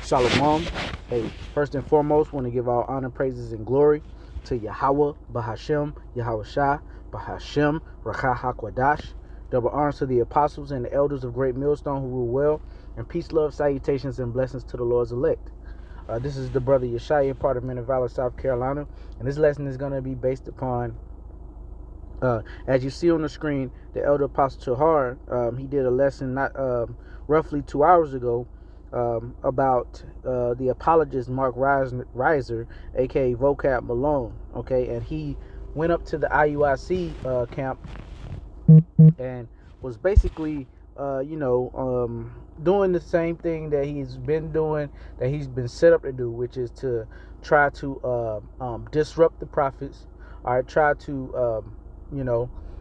Shalom. Hey, first and foremost, want to give all honor, praises, and glory to Yahweh, Bahashem, Yahweh Shah, Bahashem, Rakah HaKwadash. Double honors to the apostles and the elders of Great Millstone who rule well, and peace, love, salutations, and blessings to the Lord's elect. This is the brother Yeshaya, part of Men of Valor, South Carolina, and this lesson is going to be based upon, as you see on the screen, the elder apostle Tahar. He did a lesson not roughly 2 hours ago about the apologist Mark Reiser, aka Vocab Malone. Okay, and he went up to the IUIC camp and was basically doing the same thing that he's been doing, that he's been set up to do, which is to try to disrupt the prophets, or try to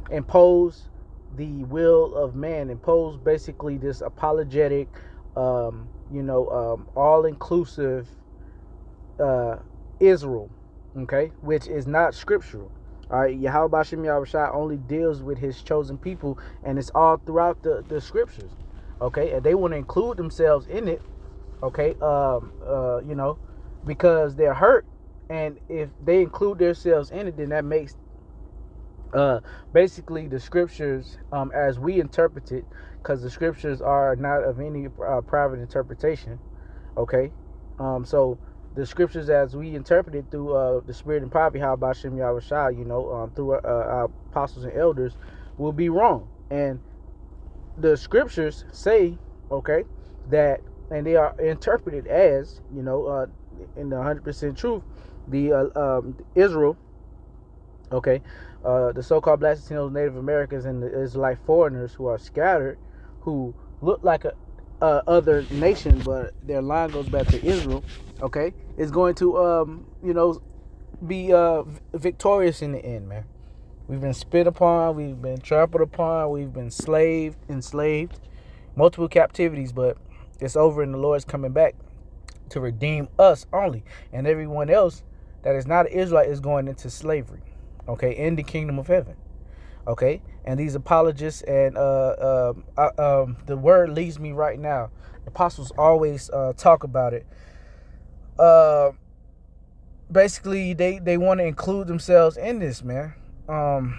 impose the will of man, impose basically this apologetic, all-inclusive Israel, okay, which is not scriptural. All right, Yahweh Bashem Yahushua only deals with his chosen people, and it's all throughout the scriptures, okay, and they want to include themselves in it, okay, because they're hurt, and if they include themselves in it, then that makes basically the scriptures as we interpret it, because the scriptures are not of any private interpretation, okay, so the scriptures as we interpret it through the spirit and prophet, how about Shem Yahushua, through our apostles and elders, will be wrong. And the scriptures say, okay, that, and they are interpreted as, in the 100% truth, the Israel, okay, the so-called Black Latinos, Native Americans, and the Israelite foreigners who are scattered, who look like a other nation, but their line goes back to Israel, okay, is going to be victorious in the end, man. We've been spit upon, we've been trampled upon, we've been enslaved, multiple captivities, but it's over, and the Lord's coming back to redeem us only, and everyone else that is not Israelite is going into slavery, okay, in the kingdom of heaven. Okay, and these apologists, and the word leads me right now. Apostles always talk about it. Basically, they want to include themselves in this, man. Lord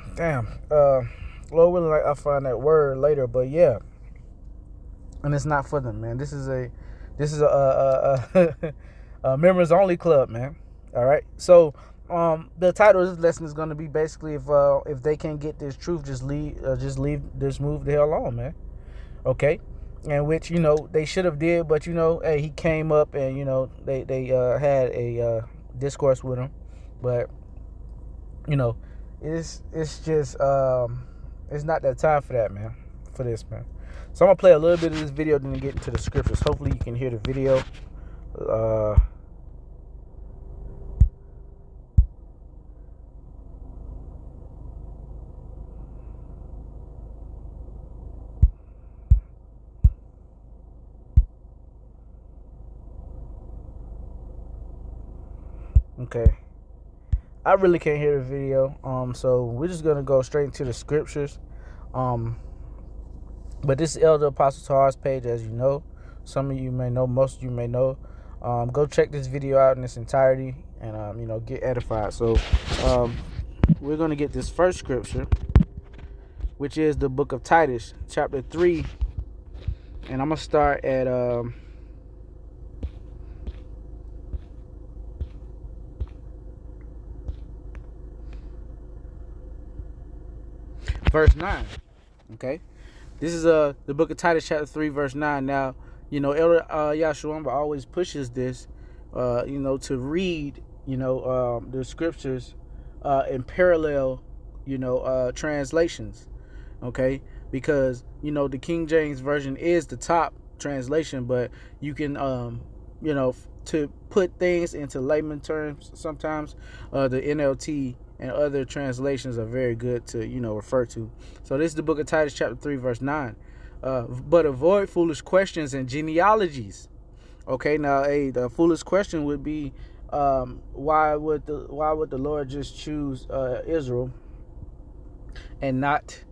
willing, I'll find that word later, but yeah, and it's not for them, man. This is a members only club, man. All right, so. The title of this lesson is going to be basically, if they can't get this truth, just move the hell on, man. Okay, and which they should have did, but hey, he came up and they had a discourse with him, but it's just it's not that time for that, man. For this, man. So I'm gonna play a little bit of this video, then get into the scriptures. Hopefully you can hear the video. Okay, I really can't hear the video, so we're just gonna go straight into the scriptures. But this is Elder Apostle Tahar's page, as you know. Some of you may know, most of you may know. Go check this video out in its entirety, and get edified. So we're gonna get this first scripture, which is the book of Titus, chapter 3, and I'm gonna start at verse 9. Okay, this is the book of Titus, chapter 3, verse 9. Now, Elder Yahshua always pushes this, to read, the scriptures in parallel, translations. Okay, because the King James version is the top translation, but you can to put things into layman terms, sometimes the NLT and other translations are very good to refer to. So this is the book of Titus, chapter 3, verse 9. But avoid foolish questions and genealogies. Okay, now the foolish question would be, why would the Lord just choose Israel and not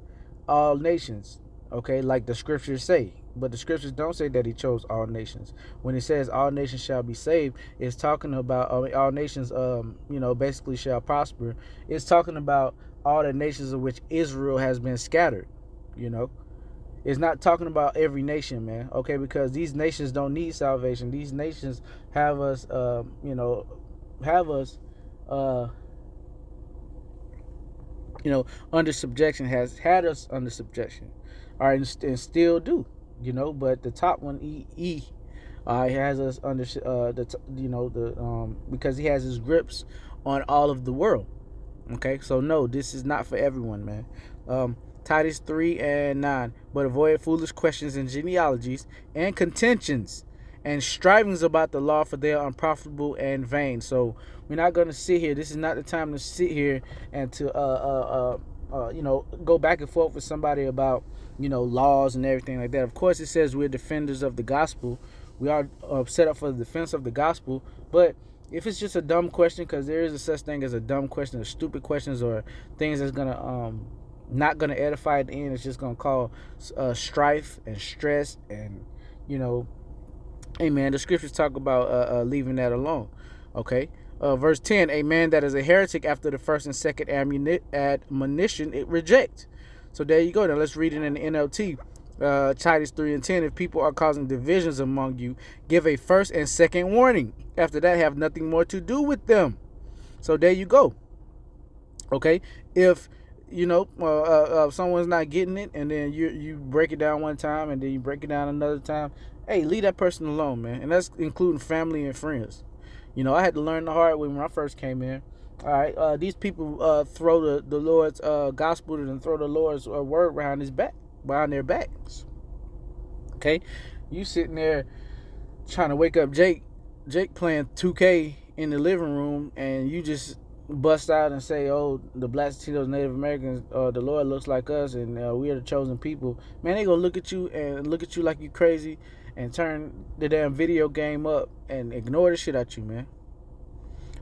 all nations? Okay, like the scriptures say. But the scriptures don't say that he chose all nations. When it says all nations shall be saved, it's talking about all nations, basically shall prosper. It's talking about all the nations of which Israel has been scattered. You know, it's not talking about every nation, man. Okay, because these nations don't need salvation. These nations have us, have us, uh, under subjection, has had us under subjection, all right, and still do, but the top one, has us under because he has his grips on all of the world. Okay, so no, this is not for everyone, man. Titus 3:9, but avoid foolish questions and genealogies and contentions and strivings about the law, for they are unprofitable and vain. So we're not going to sit here. This is not the time to sit here and to go back and forth with somebody about laws and everything like that. Of course, it says we're defenders of the gospel. We are set up for the defense of the gospel. But if it's just a dumb question, because there is a such thing as a dumb question, or stupid questions, or things that's gonna not gonna edify at the end, it's just gonna cause strife and stress, and hey man, the scriptures talk about leaving that alone. Okay. Verse 10, a man that is a heretic after the first and second admonition, it reject. So there you go. Now let's read it in the NLT. Titus 3:10, if people are causing divisions among you, give a first and second warning. After that, have nothing more to do with them. So there you go. Okay. If someone's not getting it, and then you break it down one time, and then you break it down another time, hey, leave that person alone, man. And that's including family and friends. I had to learn the hard way when I first came in. All right, these people throw the Lord's gospel and throw the Lord's word behind their backs. Okay, you sitting there trying to wake up Jake playing 2K in the living room, and you just bust out and say, "Oh, the Blacks, Latinos, Native Americans, the Lord looks like us, and we are the chosen people." Man, they gonna look at you like you crazy, and turn the damn video game up and ignore the shit out you, man.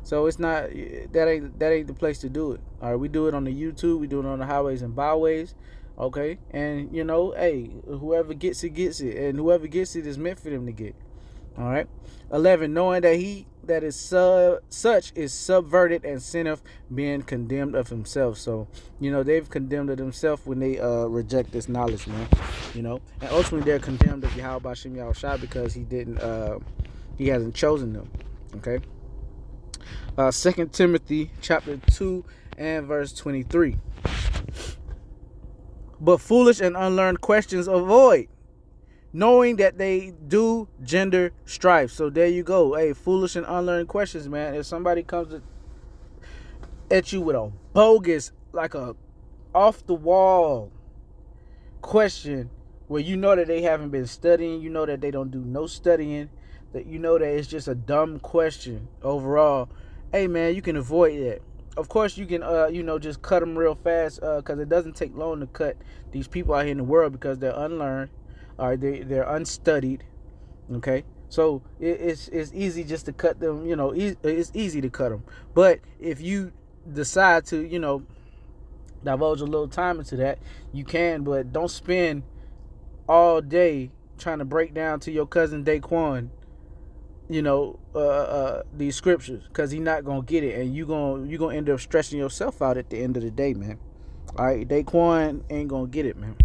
So it's not that ain't the place to do it. All right, we do it on the YouTube, we do it on the highways and byways, okay. And hey, whoever gets it, and whoever gets it is meant for them to get. All right. 11, knowing that he that is such is subverted and sinneth, being condemned of himself. So they've condemned of themselves when they reject this knowledge, man. And ultimately they're condemned of Yahweh Bashim Yahushua, because he hasn't chosen them. Okay. 2 Timothy chapter 2 and verse 23. But foolish and unlearned questions avoid, knowing that they do gender strife. So there you go. Hey, foolish and unlearned questions, man. If somebody comes at you with a bogus, like a off the wall question, where that they haven't been studying, that they don't do no studying, that that it's just a dumb question overall, hey man, you can avoid that. Of course you can just cut them real fast, because it doesn't take long to cut these people out here in the world, because they're unlearned, or they're unstudied. Okay, so it's easy just to cut them. It's easy to cut them. But if you decide to divulge a little time into that, you can. But don't spend all day trying to break down to your cousin Daquan these scriptures, because he's not gonna get it, and you're gonna end up stressing yourself out at the end of the day, man. All right, Daquan ain't gonna get it, man.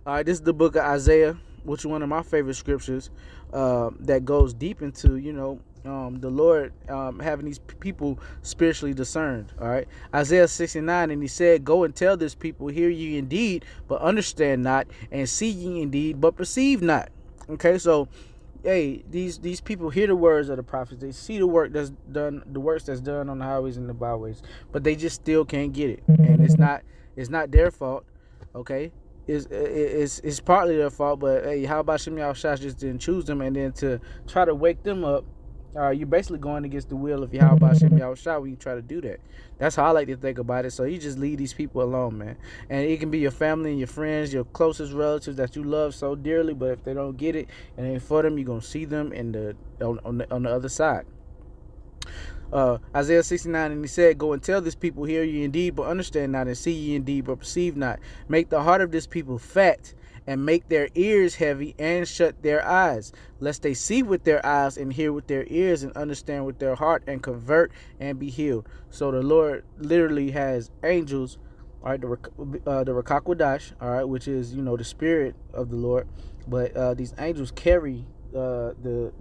All right, this is the book of Isaiah, which is one of my favorite scriptures, that goes deep into the Lord having these people spiritually discerned. All right, Isaiah 69, and he said, "Go and tell this people, hear ye indeed, but understand not, and see ye indeed, but perceive not." Okay, so hey, these people hear the words of the prophets, they see the works that's done on the highways and the byways, but they just still can't get it. And it's not their fault. Okay, it's partly their fault, but hey, how about Shem Yahushua just didn't choose them, and then to try to wake them up, you're basically going against the will of Yahweh Shem Yahushua when you try to do that. That's how I like to think about it. So you just leave these people alone, man. And it can be your family and your friends, your closest relatives that you love so dearly, but if they don't get it and ain't for them, you're gonna see them on the other side. Isaiah 69, and he said, "Go and tell this people, hear ye indeed, but understand not, and see ye indeed, but perceive not. Make the heart of this people fat, and make their ears heavy and shut their eyes, lest they see with their eyes and hear with their ears and understand with their heart and convert and be healed. So the Lord literally has angels, all right, the Rakakwadash, all right, which is, the spirit of the Lord. But these angels carry the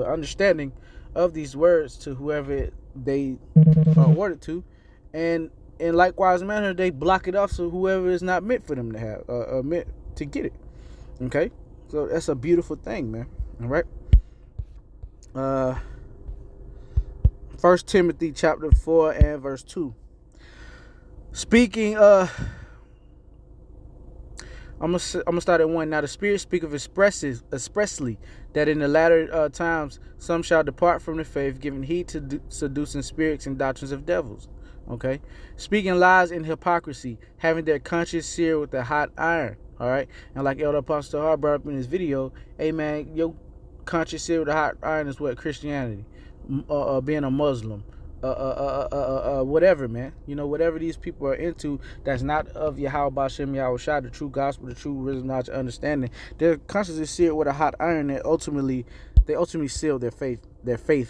understanding of these words to whoever they are ordered to, and in likewise manner they block it off so whoever is not meant for them to have, meant to get it. Okay, so that's a beautiful thing, man. All right. 1 Timothy chapter 4 and verse 2. Speaking, I'm gonna start at 1. Now the Spirit speaketh expressly that in the latter times some shall depart from the faith, giving heed to seducing spirits and doctrines of devils. Okay, speaking lies and hypocrisy, having their conscience seared with a hot iron. All right, and like Elder Apostle Hart brought up in his video, hey man, your conscience seared with a hot iron is what? Christianity, being a Muslim, whatever, man. Whatever these people are into that's not of Yahweh Bashem Yahweh, the true gospel, the true wisdom, knowledge, understanding. Their conscience is seared with a hot iron that ultimately seal their faith. Their fate.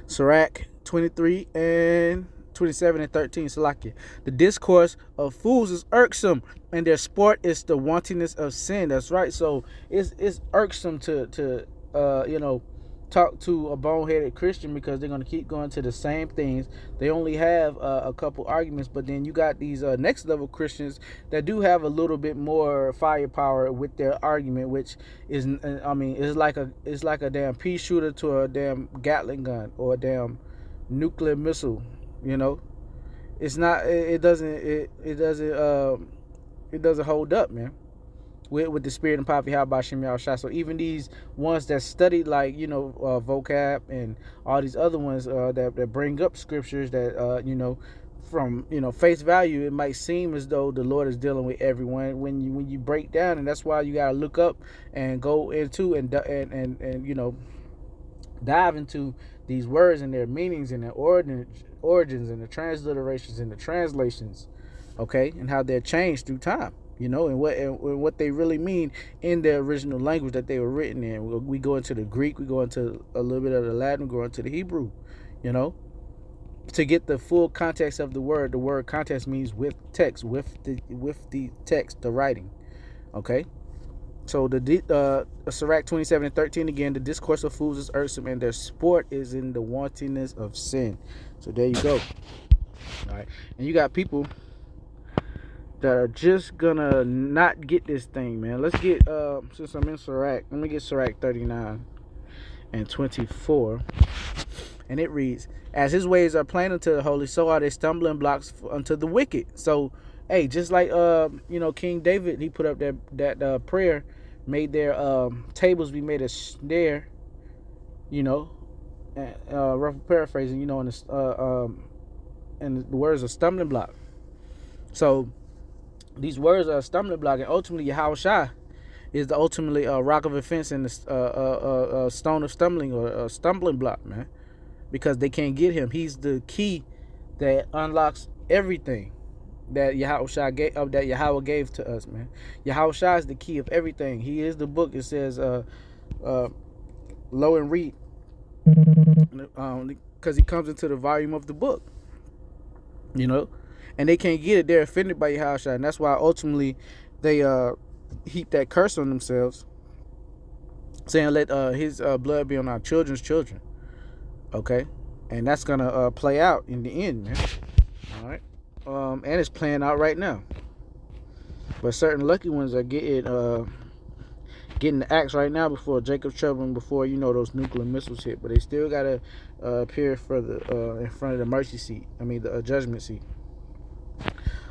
Sirach 23 and 27 and 13. Salakia. The discourse of fools is irksome, and their sport is the wantonness of sin. That's right. So it's irksome to talk to a boneheaded Christian, because they're going to keep going to the same things. They only have a couple arguments, but then you got these next level Christians that do have a little bit more firepower with their argument, which is, it's like a damn pea shooter to a damn Gatling gun or a damn nuclear missile. It's not. It doesn't hold up, man. With the spirit and power of Yahweh Bashem Yahushua. So even these ones that studied like vocab and all these other ones that bring up scriptures that from face value, it might seem as though the Lord is dealing with everyone when you break down, and that's why you gotta look up and go into and dive into these words and their meanings and their origins and the transliterations and the translations, okay, and how they're changed through time. And what they really mean in the original language that they were written in. We go into the Greek, we go into a little bit of the Latin, we go into the Hebrew, to get the full context of the word. The word context means with text, with the text, the writing. Okay, so the Sirach 27 and 13 again. The discourse of fools is irksome, and their sport is in the wantonness of sin. So there you go. All right, and you got people that are just gonna not get this thing, man. Let's get since I'm in Sirach, let me get Sirach 39 and 24, and it reads, as his ways are plain unto the holy, so are they stumbling blocks unto the wicked. So hey, just like King David, he put up that prayer, made their tables be made a snare, rough paraphrasing, and the words are stumbling block. So these words are a stumbling block, and ultimately Yahushua is the ultimately rock of offense and the stone of stumbling, or a stumbling block, man, because they can't get him. He's the key that unlocks everything that Yahweh gave to us, man. Yahushua is the key of everything. He is the book. It says, lo and read, because he comes into the volume of the book, and they can't get it. They're offended by Yahushua, and that's why ultimately they heap that curse on themselves, saying, let his blood be on our children's children. Okay, and that's gonna play out in the end, man. All right, and it's playing out right now. But certain lucky ones are getting the axe right now before Jacob's trouble and before those nuclear missiles hit. But they still gotta appear for the in front of the mercy seat. The judgment seat.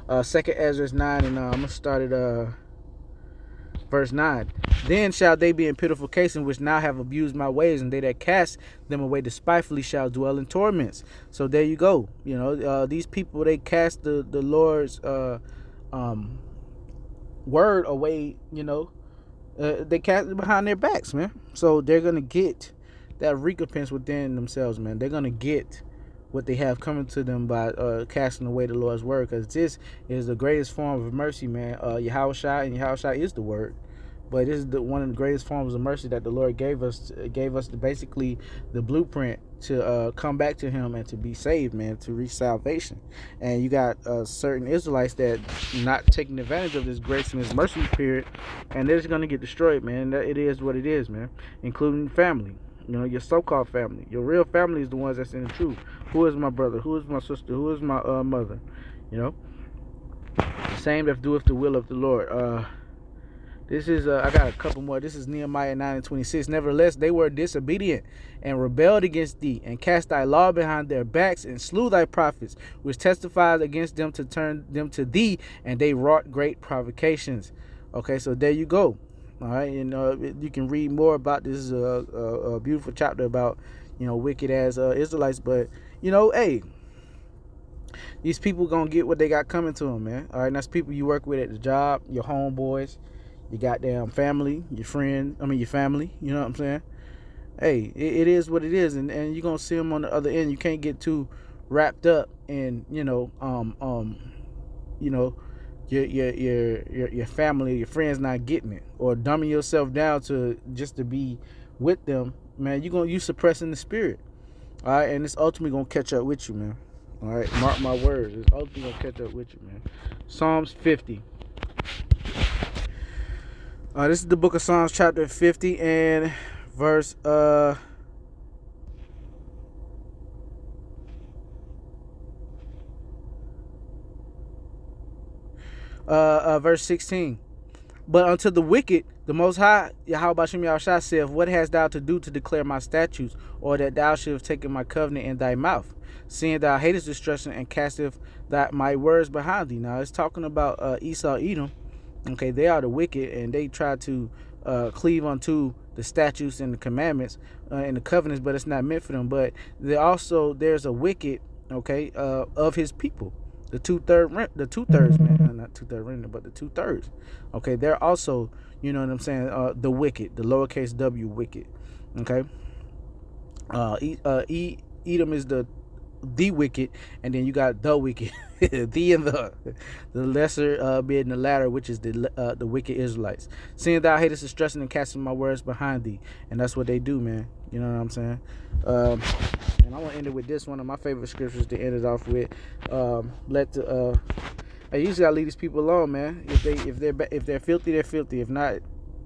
2nd Ezra 9, and I'm gonna start at verse 9. Then shall they be in pitiful case, in which now have abused my ways, and they that cast them away despitefully shall dwell in torments. So there you go. These people, they cast the Lord's word away. They cast it behind their backs, man. So they're gonna get that recompense within themselves, man. They're gonna get what they have coming to them by casting away the Lord's word, because this is the greatest form of mercy, man. Yahushua, and Yahushua is the word. But this is one of the greatest forms of mercy that the Lord gave us. Gave us basically the blueprint to come back to Him and to be saved, man, to reach salvation. And you got certain Israelites that not taking advantage of this grace and this mercy period, and they're just gonna get destroyed, man. It is what it is, man. Including family. You know, your so-called family. Your real family is the ones that's in the truth. Who is my brother? Who is my sister? Who is my mother? You know, the same that doeth the will of the Lord. This is, I got a couple more. This is Nehemiah 9:26. Nevertheless, they were disobedient and rebelled against thee, and cast thy law behind their backs, and slew thy prophets, which testified against them to turn them to thee, and they wrought great provocations. Okay, so there you go. All right, and you can read more about this. This is a beautiful chapter about, you know, wicked as Israelites. But, you know, hey, these people gonna get what they got coming to them, man. All right, and that's people you work with at the job, your homeboys, your goddamn family, your family, you know what I'm saying? Hey, it is what it is, and you're gonna see them on the other end. You can't get too wrapped up in, you know, your family, your friends not getting it, or dumbing yourself down to just to be with them, man. You suppressing the spirit. All right, and it's ultimately gonna catch up with you, man. All right, mark my words, it's ultimately gonna catch up with you, man. Psalms 50. This is the book of Psalms, chapter 50, and verse verse 16. But unto the wicked, the Most High, Yahweh Bashem Yahushua, saith, what hast thou to do to declare my statutes, or that thou should have taken my covenant in thy mouth, seeing thou hatest destruction, and casteth my words behind thee? Now, it's talking about Esau, Edom. Okay, they are the wicked, and they try to cleave unto the statutes and the commandments and the covenants, but it's not meant for them. But there's a wicked, okay, of his people, the two thirds, man, not 2/3 remnant, but the 2/3. Okay, they're also, you know what I'm saying, the wicked, the lowercase w wicked. Okay, Edom is the wicked, and then you got the wicked, the and the lesser being the latter, which is the wicked Israelites. Seeing thou hatest destruction, and casting my words behind thee, and that's what they do, man. You know what I'm saying? And I want to end it with this, one of my favorite scriptures to end it off with. I usually gotta leave these people alone, man. If they're filthy, they're filthy. If not,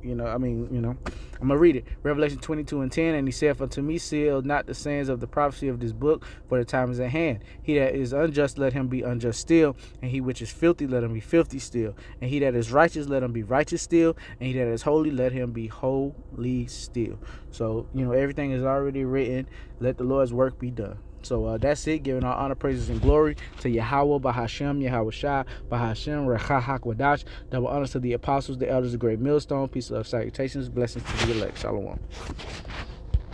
I'm gonna read it. Revelation 22:10, and he saith unto me, seal not the sayings of the prophecy of this book, for the time is at hand. He that is unjust, let him be unjust still, and he which is filthy, let him be filthy still, and he that is righteous, let him be righteous still, and he that is holy, let him be holy still. So, everything is already written. Let the Lord's work be done. So that's it. Giving all honor, praises, and glory to Yahweh, Bahashem, Yahushua, Bahashem, Recha HaKodash. Double honors to the apostles, the elders, the great millstone. Peace, love, salutations, blessings to the elect. Shalom.